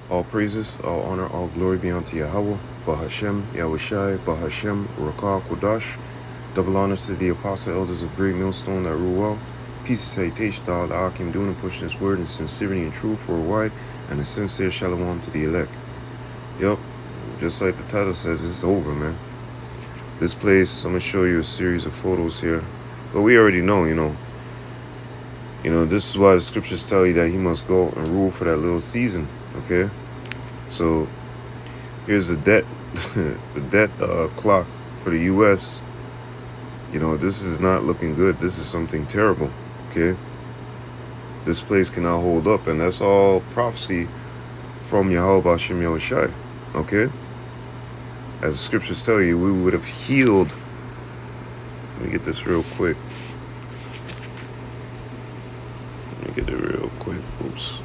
All praises, all honor, all glory be unto Yahweh, Bahashem, Yahushai, Bahashem, Rakah, Kodash. Double honors to the apostle elders of Great Millstone that rule well. Peace and salutation to all the Akim doing and pushing this word in sincerity and truth worldwide, and a sincere shalom to the elect. Yup, just like the title says, it's over, man. This place, I'm going to show you a series of photos here. But we already know, this is why the scriptures tell you that he must go and rule for that little season, okay? So here's the debt, the debt clock for the U.S. This is not looking good. This is something terrible, okay? This place cannot hold up, and that's all prophecy from Yahweh Bashem Yahushai, okay? As the scriptures tell you, we would have healed. Let me get this real quick. Oops.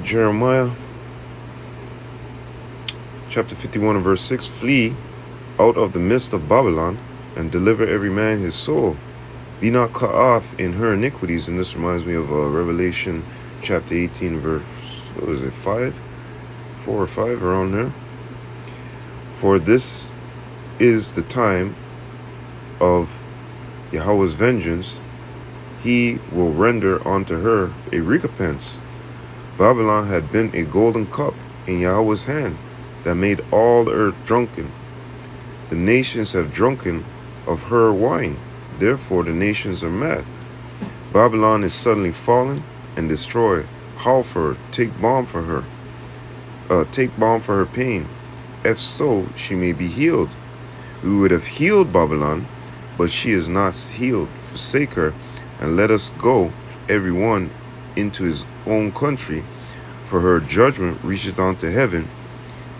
Jeremiah chapter 51 and verse 6. Flee out of the midst of Babylon and deliver every man his soul. Be not cut off in her iniquities. And this reminds me of Revelation chapter 18 verse, 5? 4 or 5, around there. For this is the time of Yahweh's vengeance. He will render unto her a recompense. Babylon had been a golden cup in Yahweh's hand that made all the earth drunken. The nations have drunken of her wine. Therefore the nations are mad. Babylon is suddenly fallen and destroyed. Howl for her, take balm for her. Take balm for her pain. If so, she may be healed. We would have healed Babylon, but she is not healed. Forsake her, and let us go, every one, into his own country. For her judgment reacheth unto heaven,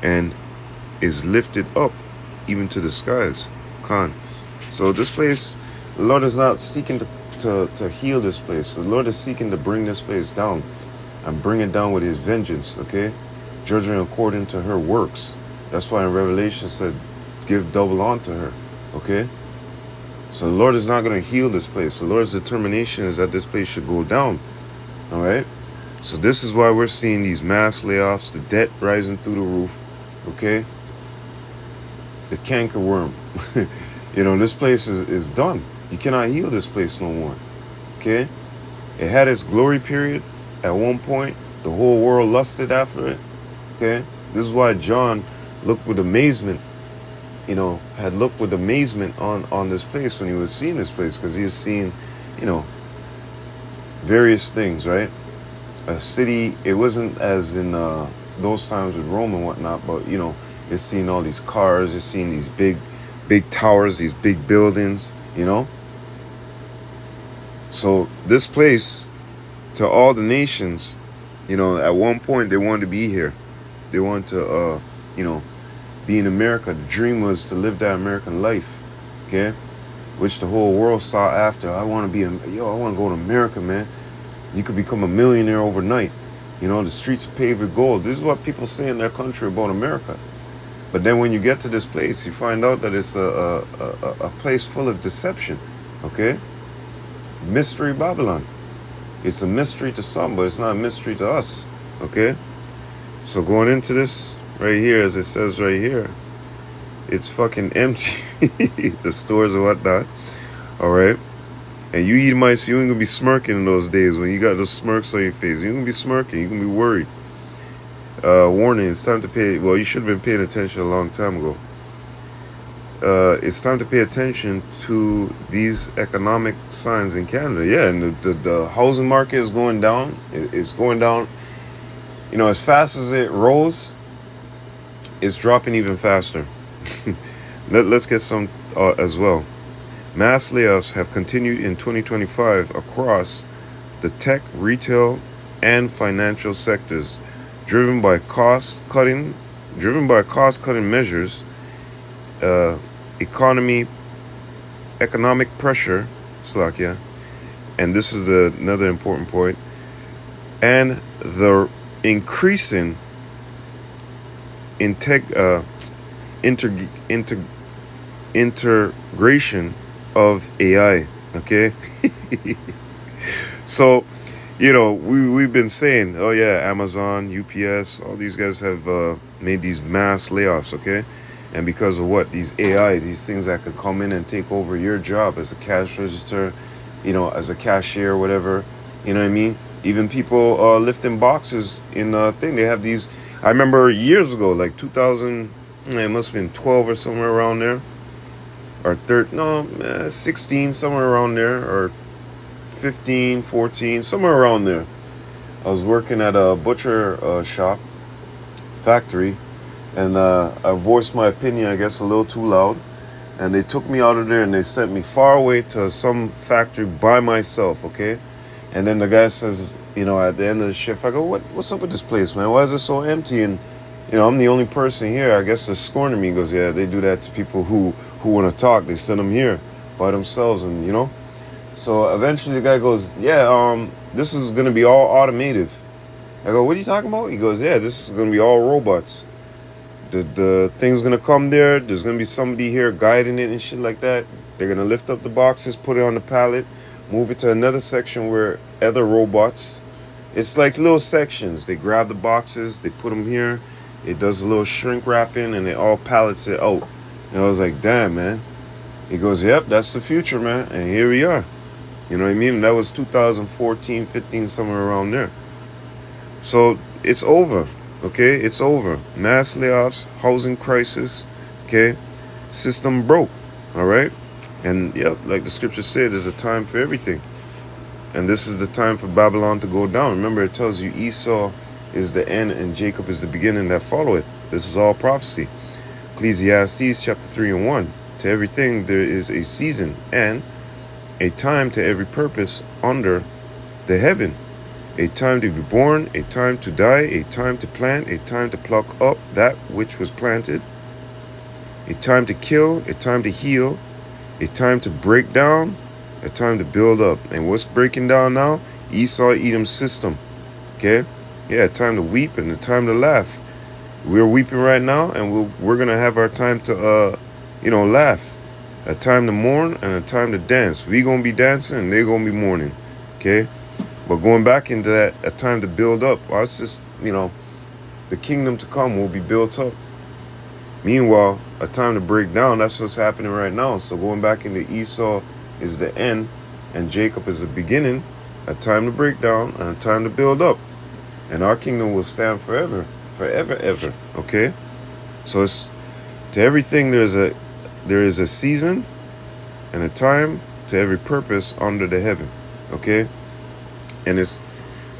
and is lifted up even to the skies. Khan. So this place, the Lord is not seeking to heal this place. The Lord is seeking to bring this place down, and bring it down with his vengeance, okay? Judging according to her works. That's why in Revelation said, give double unto her, okay? So the Lord is not going to heal this place. The Lord's determination is that this place should go down, all right? So this is why we're seeing these mass layoffs, the debt rising through the roof, okay? The cankerworm. This place is done. You cannot heal this place no more, okay? It had its glory period at one point. The whole world lusted after it, okay? This is why John looked with amazement, had looked with amazement on this place when he was seeing this place, because he was seeing, various things, right? A city, it wasn't as in those times with Rome and whatnot, but, you're seeing all these cars, you're seeing these big towers, these big buildings, So this place, to all the nations, at one point they wanted to be here. They wanted to, be in America. The dream was to live that American life, okay? Which the whole world sought after. I want to I want to go to America, man. You could become a millionaire overnight. The streets are paved with gold. This is what people say in their country about America. But then when you get to this place, you find out that it's a place full of deception, okay? Mystery Babylon. It's a mystery to some, but it's not a mystery to us, okay? So going into this right here, as it says right here, it's fucking empty. The stores and whatnot, all right? And you Edomites, you ain't gonna be smirking in those days when you got those smirks on your face. You're gonna be smirking, you're gonna be worried. Warning, it's time to pay. Well, you should have been paying attention a long time ago. It's time to pay attention to these economic signs in Canada. Yeah, and the housing market is going down. It's going down, as fast as it rose, it's dropping even faster. Let's get some as well. Mass layoffs have continued in 2025 across the tech, retail, and financial sectors, driven by cost-cutting measures, economic pressure, Slovakia, and this is another important point, and the increasing integration of AI. Okay. So, you know, we've been saying, oh yeah, Amazon, UPS, all these guys have made these mass layoffs, okay? And because of what? These AI, these things that could come in and take over your job as a cash register, you know, as a cashier, whatever. You know what I mean? Even people lifting boxes in thing. They have these. I remember years ago, like 2000, it must have been 12 or somewhere around there, or 16, somewhere around there, or 15, 14, somewhere around there. I was working at a butcher shop, factory, and I voiced my opinion, I guess, a little too loud. And they took me out of there and they sent me far away to some factory by myself, okay? And then the guy says, you know, at the end of the shift, I go, what's up with this place, man? Why is it so empty? And, you know, I'm the only person here. I guess they're scorning me. He goes, yeah, they do that to people who want to talk. They send them here by themselves, and, you know. So eventually the guy goes, yeah, this is going to be all automative. I go, what are you talking about? He goes, yeah, this is going to be all robots. The thing's going to come there. There's going to be somebody here guiding it and shit like that. They're going to lift up the boxes, put it on the pallet, move it to another section where other robots. It's like little sections. They grab the boxes, they put them here. It does a little shrink wrapping, and it all pallets it out. And I was like, damn, man. He goes, yep, that's the future, man. And here we are. You know what I mean? And that was 2014, 15, somewhere around there. So it's over, okay? It's over. Mass layoffs, housing crisis, okay? System broke, all right? And yep, like the scripture said, there's a time for everything. And this is the time for Babylon to go down. Remember, it tells you Esau is the end and Jacob is the beginning that followeth. This is all prophecy. Ecclesiastes chapter 3 and 1. To everything there is a season and a time to every purpose under the heaven. A time to be born, a time to die, a time to plant, a time to pluck up that which was planted, a time to kill, a time to heal, a time to break down, a time to build up. And what's breaking down now? Esau, Edom's system. Okay? Yeah, a time to weep and a time to laugh. We're weeping right now, and we're going to have our time to, laugh. A time to mourn and a time to dance. We going to be dancing and they're going to be mourning. Okay? But going back into that, a time to build up. Our system, the kingdom to come will be built up. Meanwhile, a time to break down. That's what's happening right now. So going back into Esau is the end and Jacob is the beginning. A time to break down and a time to build up. And our kingdom will stand forever. Forever, ever. Okay? So it's to everything there is a season and a time to every purpose under the heaven. Okay? And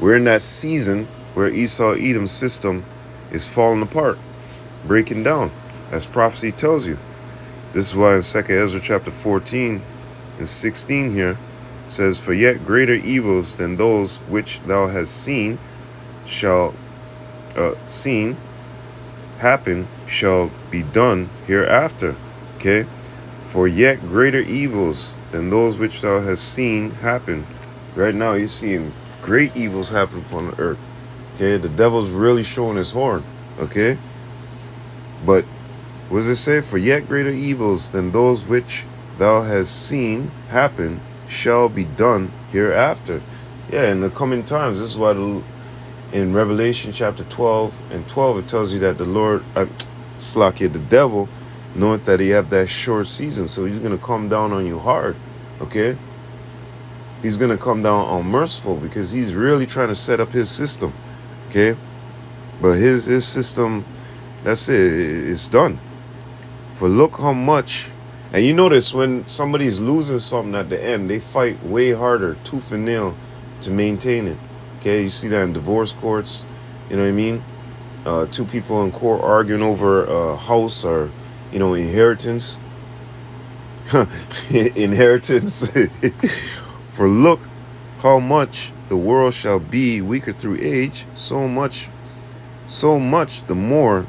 we're in that season where Esau Edom's system is falling apart, breaking down, as prophecy tells you. This is why in 2 Ezra chapter 14 and 16 here says, for yet greater evils than those which thou hast seen happen shall be done hereafter. Okay? For yet greater evils than those which thou hast seen happen. Right now you're seeing great evils happen upon the earth. Okay? The devil's really showing his horn. Okay? But what does it say? For yet greater evils than those which thou hast seen happen shall be done hereafter. Yeah, in the coming times. This is why in Revelation chapter 12 and 12 it tells you that the devil knoweth that he have that short season, so he's going to come down on you hard. Okay? He's going to come down unmerciful because he's really trying to set up his system. Okay? But his system, that's it. It's done. For look how much, and you notice when somebody's losing something at the end, they fight way harder, tooth and nail, to maintain it. Okay? You see that in divorce courts. You know what I mean? Two people in court arguing over a house or, inheritance. Inheritance. For look how much the world shall be weaker through age, so much the more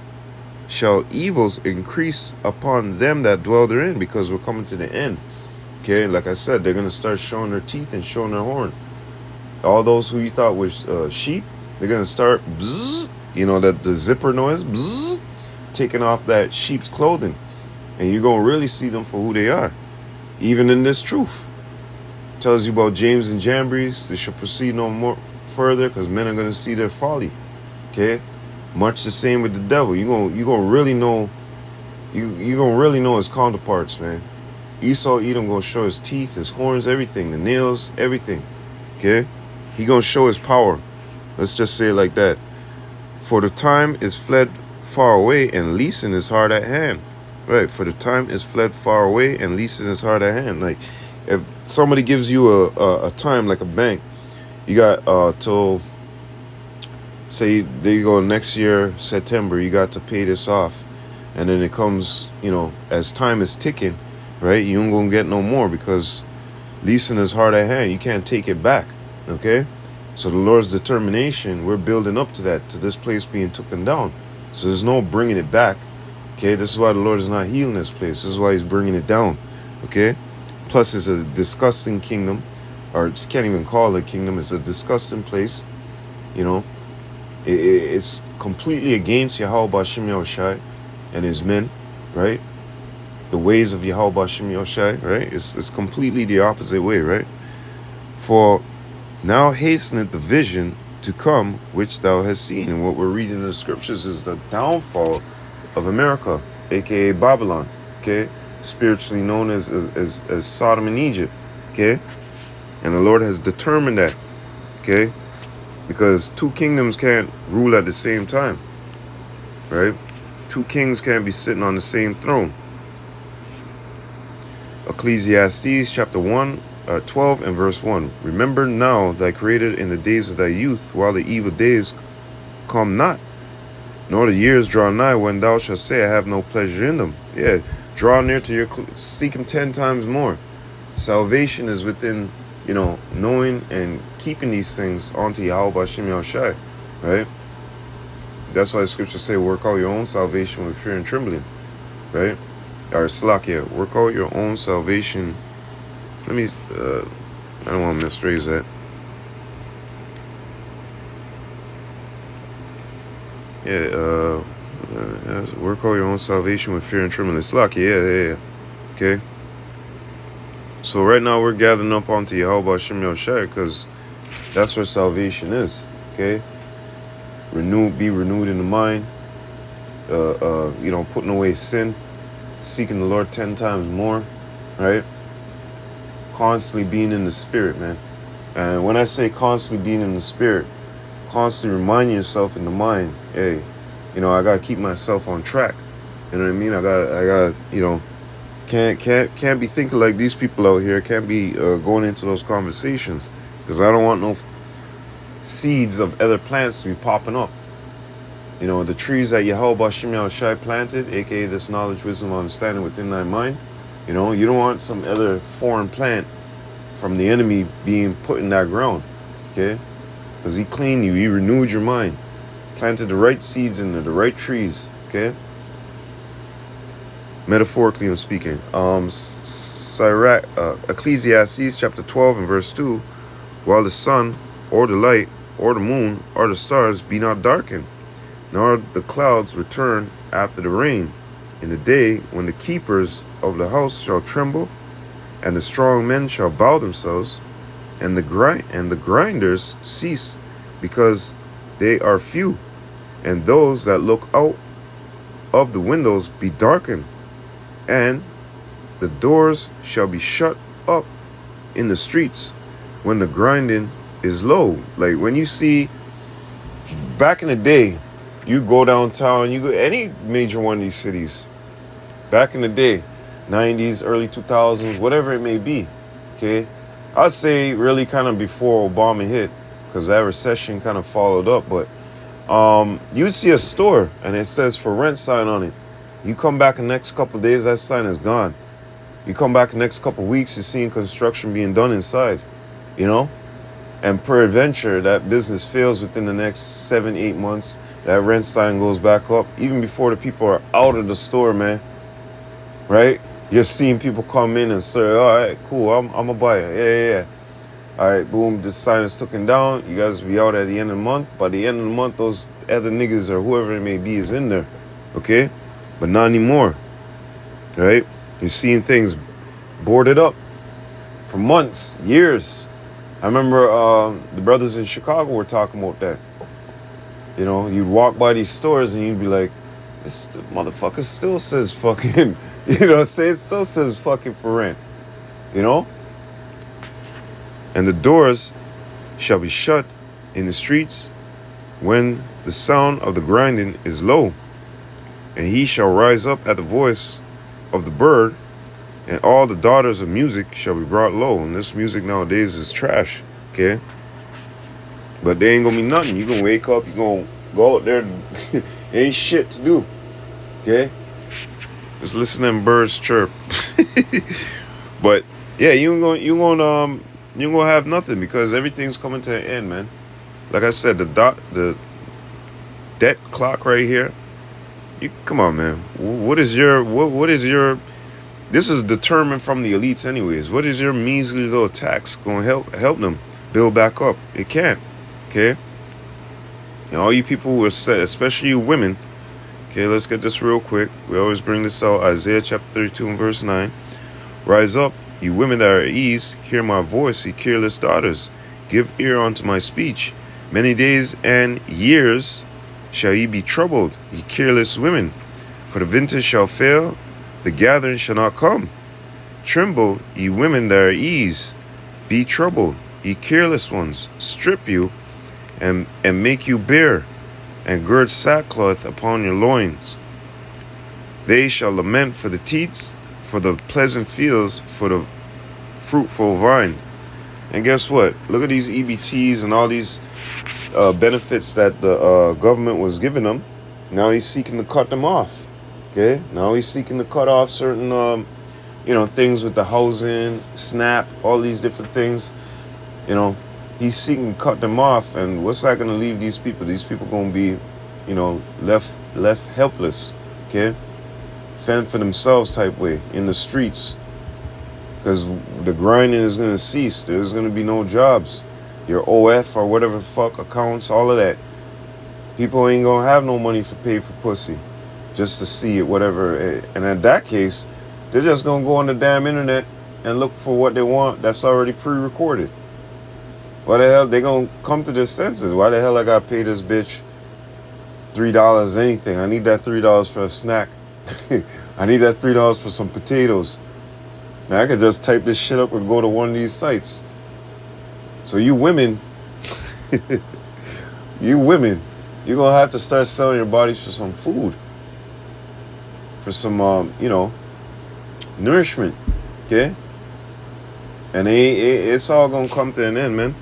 shall evils increase upon them that dwell therein, because we're coming to the end. Okay, like I said, they're going to start showing their teeth and showing their horn. All those who you thought was sheep, they're going to start bzzz, that the zipper noise, bzzz, taking off that sheep's clothing. And you're going to really see them for who they are, even in this truth. Tells you about James and Jambres. They shall proceed no more further, because men are going to see their folly. Okay? Much the same with the devil. You gonna really know, you gonna really know his counterparts, man. Esau Edom gonna show his teeth, his horns, everything, the nails, everything. Okay? He gonna show his power. Let's just say it like that. For the time is fled far away, and leasing is hard at hand. Right? For the time is fled far away, and leasing is hard at hand. Like, if somebody gives you a time, like a bank, you got till, say, there you go, next year, September, you got to pay this off. And then it comes, you know, as time is ticking, right? You ain't gonna get no more, because leasing is hard at hand. You can't take it back, okay? So the Lord's determination, we're building up to that, to this place being taken down. So there's no bringing it back, okay? This is why the Lord is not healing this place. This is why he's bringing it down, okay? Plus, it's a disgusting kingdom, or can't even call it a kingdom. It's a disgusting place, you know. It's completely against Yahweh Bashim Yahushai and his men, right? The ways of Yahweh Bashim Yahushai, right? It's completely the opposite way, right? For now hasteneth the vision to come which thou hast seen. And what we're reading in the scriptures is the downfall of America, aka Babylon, okay? Spiritually known as Sodom and Egypt, okay? And the Lord has determined that, okay? Because two kingdoms can't rule at the same time, right? Two kings can't be sitting on the same throne. Ecclesiastes chapter 12 and verse 1. Remember now thy creator in the days of thy youth, while the evil days come not, nor the years draw nigh, when thou shalt say, I have no pleasure in them. Yeah, draw near to your, seek him 10 times more. Salvation is within, you know, knowing and keeping these things onto Yahweh Bashim Yahushai, right? That's why the scriptures say, work out your own salvation with fear and trembling, right? Or Slakia, work out your own salvation. Let me, I don't want to misphrase that. Yeah, work out your own salvation with fear and trembling. Slakia, yeah. Okay. So right now we're gathering up onto Yahweh Bashim Yahushai, because that's where salvation is, okay? Be renewed in the mind, you know, putting away sin, seeking the Lord 10 times more, right? Constantly being in the spirit, man. And when I say constantly being in the spirit, constantly reminding yourself in the mind, hey, you know, I gotta keep myself on track. You know what I mean? I got, you know, can't be thinking like these people out here. Can't be going into those conversations, because I don't want no seeds of other plants to be popping up. You know, the trees that Yahweh Bashim Yahushai planted, aka this knowledge, wisdom, understanding within thy mind. You know, you don't want some other foreign plant from the enemy being put in that ground, okay? Because he cleaned you, he renewed your mind, planted the right seeds in there, the right trees, okay? Metaphorically I'm speaking. Ecclesiastes chapter 12 and verse 2, while the sun or the light or the moon or the stars be not darkened, nor the clouds return after the rain, in the day when the keepers of the house shall tremble, and the strong men shall bow themselves, and the grinders cease, because they are few, and those that look out of the windows be darkened, and the doors shall be shut up in the streets when the grinding is low. Like when you see, back in the day, you go downtown, you go any major one of these cities, back in the day, 90s, early 2000s, whatever it may be, okay? I'd say really kind of before Obama hit, because that recession kind of followed up, but you see a store and it says for rent sign on it. You come back the next couple of days, that sign is gone. You come back the next couple of weeks, you're seeing construction being done inside, you know? And peradventure, that business fails within the next 7-8 months. That rent sign goes back up, even before the people are out of the store, man. Right? You're seeing people come in and say, all right, cool, I'm a buyer. Yeah. All right, boom, this sign is taken down. You guys will be out at the end of the month. By the end of the month, those other niggas or whoever it may be is in there. Okay? But not anymore. Right? You're seeing things boarded up. for months, years. I remember the brothers in Chicago were talking about that. You know, you'd walk by these stores and you'd be like, this motherfucker still says fucking, you know, say it still says fucking for rent, you know? And the doors shall be shut in the streets when the sound of the grinding is low. And he shall rise up at the voice of the bird, and all the daughters of music shall be brought low. And this music nowadays is trash, okay? But there ain't gonna be nothing. You gonna wake up, you gonna go out there, ain't shit to do, okay? Just listen to them birds chirp. But yeah, you gonna have nothing because everything's coming to an end, man. Like I said, the debt clock right here. You come on, man. What is your? This is determined from the elites, anyways. What is your measly little tax gonna help them build back up? It can't. Okay. And all you people who are set, especially you women. Okay, let's get this real quick. We always bring this out. Isaiah chapter 32 and verse 9. Rise up, you women that are at ease. Hear my voice, ye careless daughters. Give ear unto my speech. Many days and years shall ye be troubled, ye careless women. For the vintage shall fail, the gathering shall not come. Tremble, ye women that are at ease. Be troubled, ye careless ones. Strip you, and make you bare, and gird sackcloth upon your loins. They shall lament for the teats, for the pleasant fields, for the fruitful vine. And guess what? Look at these EBTs and all these benefits that the government was giving them. Now he's seeking to cut them off. Okay? Now he's seeking to cut off certain, things with the housing, SNAP, all these different things. You know, he's seeking to cut them off. And what's that going to leave these people? These people going to be, left helpless. Okay? Fend for themselves type way in the streets. Because the grinding is going to cease. There's going to be no jobs. Your OF or whatever fuck accounts, all of that. People ain't going to have no money to pay for pussy. Just to see it, whatever. And in that case, they're just going to go on the damn internet and look for what they want that's already pre-recorded. Why the hell? They going to come to their senses. Why the hell I got to pay this bitch $3 anything? I need that $3 for a snack. I need that $3 for some potatoes. Man, I could just type this shit up and go to one of these sites. So you women, you're going to have to start selling your bodies for some food. For some, nourishment. Okay? And it's all going to come to an end, man.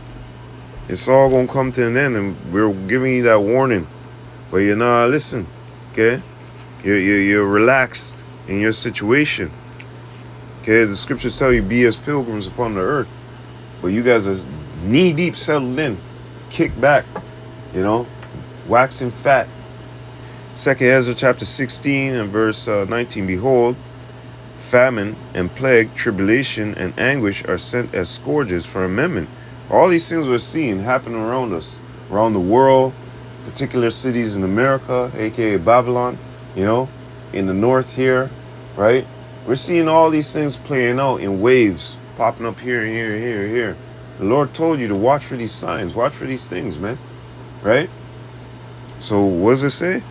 It's all going to come to an end. And we're giving you that warning. But you're not listening. Okay? You're relaxed in your situation. Okay, the scriptures tell you be as pilgrims upon the earth. But you guys are knee-deep settled in. Kick back. Waxing fat. 2nd Ezra chapter 16 and verse 19. Behold, famine and plague, tribulation and anguish are sent as scourges for amendment. All these things we're seeing happening around us. Around the world. Particular cities in America, a.k.a. Babylon. In the north here. Right? We're seeing all these things playing out in waves, popping up here and here and here and here. The Lord told you to watch for these signs, watch for these things, man. Right? So what does it say?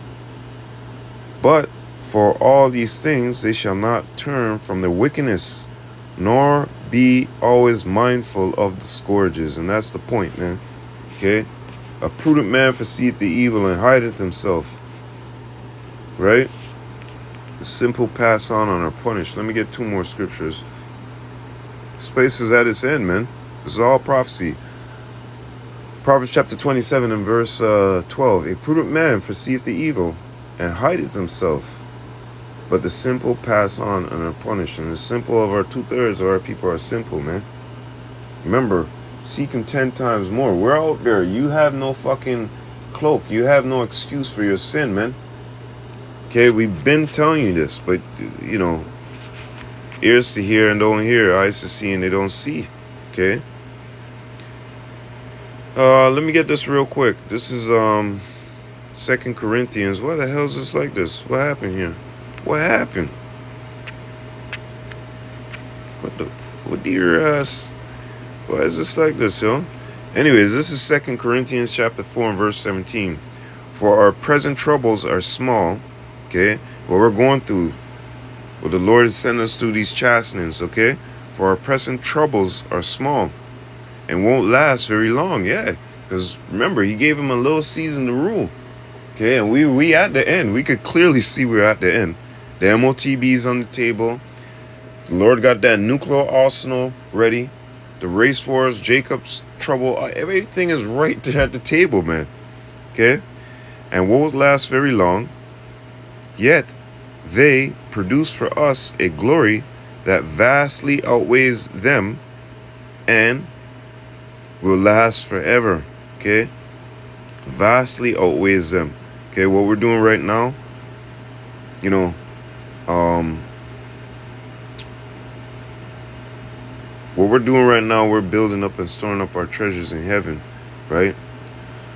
But for all these things, they shall not turn from their wickedness, nor be always mindful of the scourges. And that's the point, man. Okay? A prudent man foreseeth the evil and hideth himself. Right? The simple pass on and are punished. Let me get 2 more scriptures. Space is at its end, man. This is all prophecy. Proverbs chapter 27 and verse 12. A prudent man foreseeth the evil and hideth himself. But the simple pass on and are punished. And the simple of our 2/3 of our people are simple, man. Remember, seek him 10 times more. We're out there. You have no fucking cloak. You have no excuse for your sin, man. Okay, we've been telling you this, but, ears to hear and don't hear, eyes to see and they don't see. Okay? Let me get this real quick. This is 2 Corinthians. Why the hell is this like this? What happened here? What happened? Papa dear ass. Why is this like this, yo? Anyways, this is 2 Corinthians chapter 4 and verse 17. For our present troubles are small, okay? What we're going through, what the Lord has sent us through these chastenings, okay? For our present troubles are small and won't last very long, yeah. Because remember, he gave him a little season to rule, okay? And we at the end. We could clearly see we're at the end. The MOTB's on the table. The Lord got that nuclear arsenal ready. The race wars, Jacob's trouble, everything is right there at the table, man. Okay? And won't last very long. Yet, they produce for us a glory that vastly outweighs them and will last forever. Okay? Vastly outweighs them. Okay, what we're doing right now, you know, what we're doing right now, we're building up and storing up our treasures in heaven, right?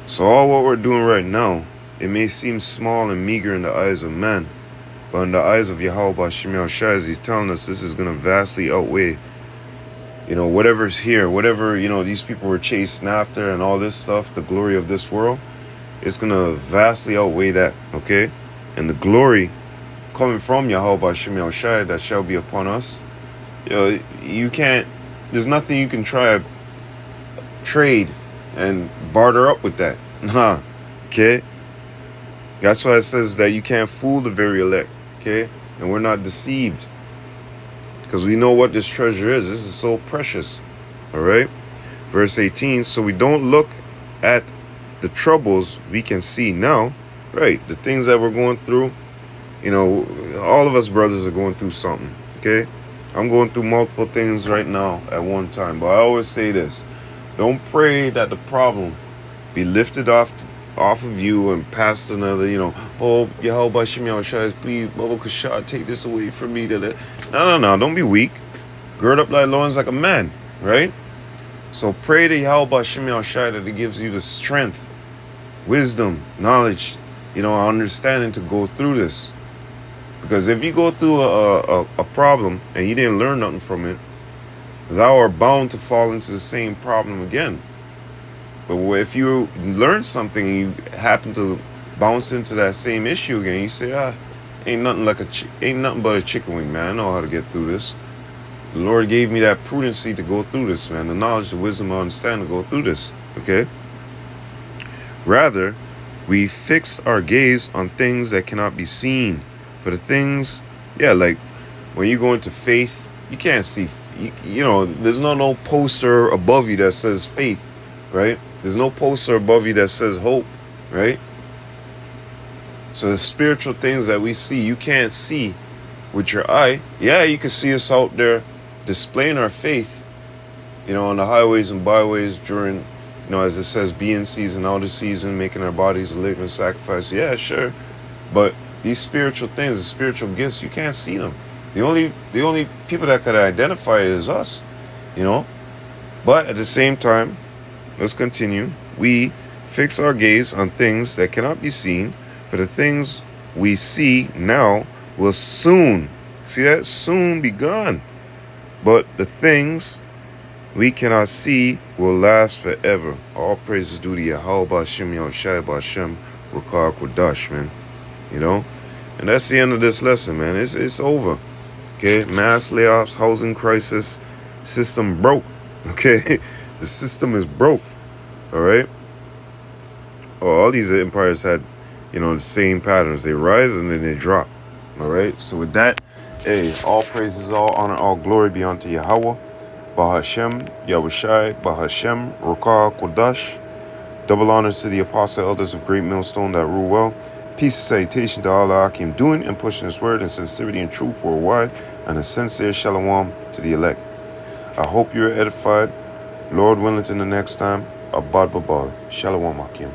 So all what we're doing right now, it may seem small and meager in the eyes of man, but in the eyes of Yahweh Bashim Yahushua, as he's telling us, this is going to vastly outweigh, you know, whatever's here, whatever, you know, these people were chasing after and all this stuff, the glory of this world, it's going to vastly outweigh that, okay? And the glory coming from Yahweh Bashim Yahushua that shall be upon us, you know, you can't, there's nothing you can try to trade and barter up with that. Nah. Okay? That's why it says that you can't fool the very elect. Okay? And we're not deceived. Because we know what this treasure is. This is so precious. Alright? Verse 18. So we don't look at the troubles we can see now. Right? The things that we're going through. You know, all of us brothers are going through something. Okay? I'm going through multiple things right now at one time. But I always say this. Don't pray that the problem be lifted off of you and past another, you know, oh, Yahweh Bashim Yahushua, please, Baba Kashad, take this away from me. No. Don't be weak. Gird up thy loins like a man, right? So pray to Yahweh Bashim Yahushua that he gives you the strength, wisdom, knowledge, you know, understanding to go through this. Because if you go through a problem and you didn't learn nothing from it, thou art bound to fall into the same problem again. But if you learn something and you happen to bounce into that same issue again, you say, ain't nothing but a chicken wing, man. I know how to get through this. The Lord gave me that prudency to go through this, man. The knowledge, the wisdom, and understanding to go through this. Okay? Rather, we fix our gaze on things that cannot be seen. For the things, yeah, like when you go into faith, you can't see, you know, there's no poster above you that says faith, right? There's no poster above you that says hope, right? So the spiritual things that we see, you can't see with your eye. Yeah, you can see us out there displaying our faith, you know, on the highways and byways during, you know, as it says, be in season, out of season, making our bodies a living sacrifice. Yeah, sure. But these spiritual things, the spiritual gifts, you can't see them. The only people that could identify it is us, you know. But at the same time, let's continue. We fix our gaze on things that cannot be seen, for the things we see now will soon, see that? Soon be gone. But the things we cannot see will last forever. All praises due to Yahweh Bashim Yahushua Bashim Rukar Kodash, man. You know? And that's the end of this lesson, man. It's over. Okay? Mass layoffs, housing crisis, system broke. Okay? The system is broke. Alright? All these empires had, you know, the same patterns. They rise and then they drop. Alright? So with that, hey, all praises, all honor, all glory be unto Yahweh. Bahashem, Yahushai, Bahashem, Rukar Kodash. Double honors to the apostle elders of Great Millstone that rule well. Peace and salutation to all Akim doing and pushing his word in sincerity and truth worldwide, and a sincere shalom to the elect. I hope you're edified. Lord willing, till the next time. Abad Babal. Shalom Akim.